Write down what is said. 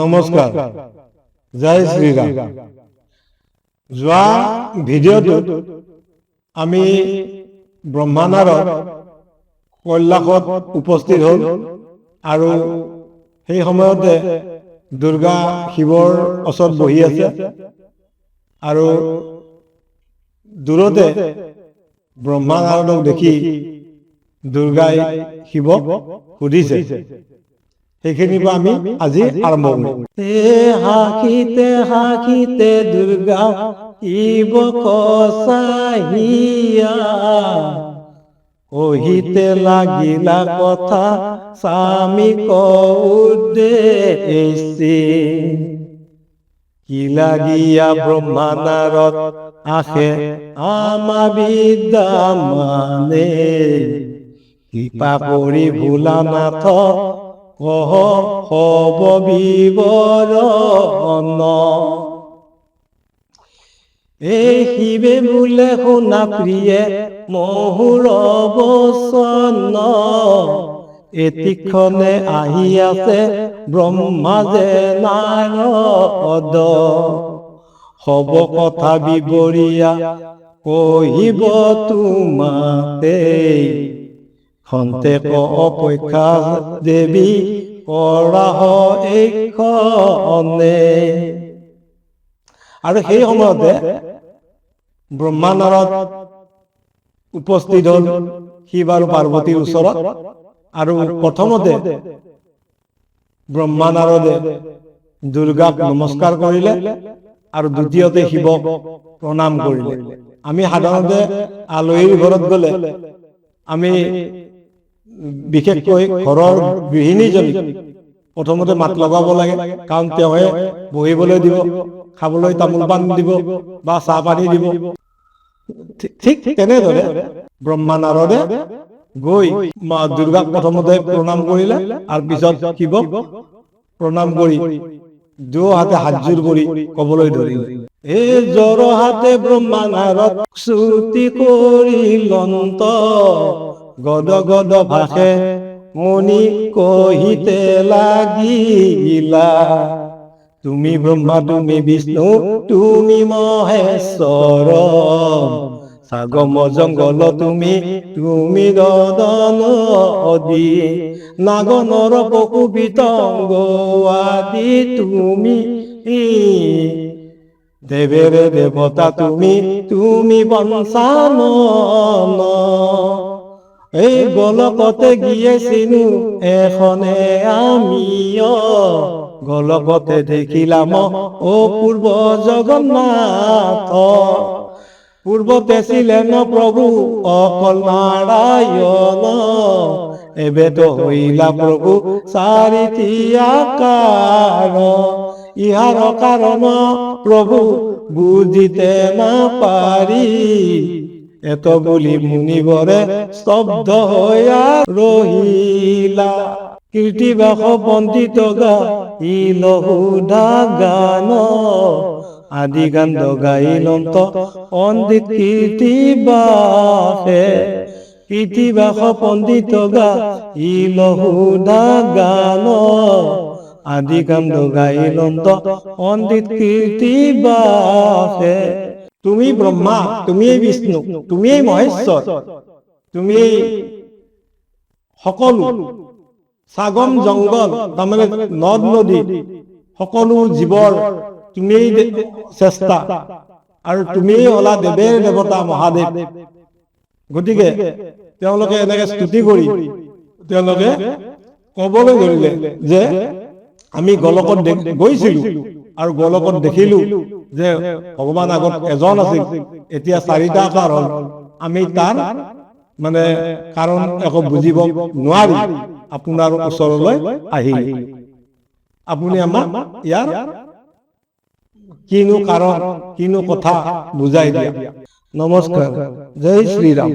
নমস্কাৰ, জয় শ্ৰীৰাম। যোৱা ভিডিঅ'টোত আমি ব্ৰহ্মানাৰত কৈলাশত উপস্থিত হ'ল আৰু সেই সময়তে দুৰ্গা শিৱৰ ওচৰত বহি আছে আৰু দূৰতে ব্ৰহ্মানাৰদক দেখি দুৰ্গাই শিৱক সুধিছে। সেইখিনিৰ পৰা আমি আজি আৰম্ভ কৰিম। হাঁহিতে হাঁহিতে দুৰ্গা শিৱক চাহিয়া কহিতে লাগিলা কথা স্বামী উদ্দেশ্যে কি লাগিয়া ব্ৰহ্মানাৰত আহে আমা বিদ্যা মানে কৃপা কৰি ভোলানাথ কহ হব বিৱৰণ। এই শিৱে বোলে শুনা প্ৰিয়ে মহুৰ বচন এতিক্ষণে আহি আছে ব্ৰহ্মা যে নাৰদ হব কথা বিৱৰীয়া কহিব তোমাতে খন্তেক অপেক্ষা দেৱী কৰাহ এইখনে। আৰু সেই সময়তে ব্ৰহ্মানাৰদ উপস্থিত হ'ল শিৱ আৰু পাৰ্বতীৰ ওচৰত। আৰু প্ৰথমতে ব্ৰহ্মানাৰদে দুৰ্গাক নমস্কাৰ কৰিলে আৰু দ্বিতীয়তে শিৱক প্ৰণাম কৰিলে। আমি সাধাৰণতে আলহীৰ ঘৰত গ'লে আমি বিশেষকৈ ঘৰৰ গৃহিণীজনী প্ৰথমতে মাত লগাব লাগে, কাৰণ তেওঁহে বহিবলৈ দিব, খাবলৈ তামোল পাণ দিব বা চাহ পানী দিব। ঠিক তেনেদৰে ব্ৰহ্মানাৰদে গৈ দুৰ্গাক প্ৰথমতে প্ৰণাম কৰিলে আৰু পিছত শিৱক প্ৰণাম কৰি দুয়ো হাতে হাতযোৰ কৰি কবলৈ ধৰিলে, এই জ্বৰ হাতে ব্ৰহ্মানাৰদ স্তুতি কৰিলন্ত গদ গদ ভাষে মণি কহিতে লাগিলা তুমি ব্ৰহ্মা তুমি বিষ্ণু তুমি মহেশ্বৰ সাগম জংগল তুমি তুমি দদন অদি নাগনৰ পশু বিতংগ আদি তুমি দেৱেৰে দেৱতা তুমি তুমি বংশানন এই গোলকতে গিয়েছিলো এখনে আমিও গোলকতে দেখিলাম অপূৰ্ব জগন্নাথ পূৰ্বতে ছিলেন প্ৰভু অকল নাৰায়ণ এবেতো হইলা প্ৰভু চাৰিটি আকাৰ ইহাৰ কাৰণ প্ৰভু বুজিতে নাপাৰি এত বুলি মুনিবৰে স্তব্ধ হইয়া ৰহিলা কীৰ্তিবাস পণ্ডিত গা ইলহুদা গান আদি গান গাইলন্ত পণ্ডিত কীৰ্তিবাসে কীৰ্তিবাস পণ্ডিত গা ইলহুদা গান আদি গান গাইলন্ত পণ্ডিত কীৰ্তিবাসে তুমি ব্ৰহ্মা তুমি বিষ্ণু তুমি মহেশ্বৰ তুমি সকলো সাগম জংগল তাৰমানে নদ নদী সকলো জীৱৰ তুমি শ্ৰেষ্ঠা আৰু তুমি হলা দেৱেৰ দেৱতা মহাদেৱ। গতিকে তেওঁলোকে এনেকে স্তুতি কৰি তেওঁলোকে কবলৈ ধৰিলে যে আমি গোলকত গৈছিলো আৰু গোলকত দেখিলো যে ভগৱান আগত এজন আছিল, এতিয়া চাৰিটা আকাৰ হ'ল। আমি তাৰ মানে কাৰণ একো বুজিব নোৱাৰি আপোনাৰ ওচৰলৈ আহিল। আপুনি আমাক ইয়াৰ কিনো কাৰণ কিনো কথা বুজাই দিয়া। নমস্কাৰ, জয় শ্ৰীৰাম।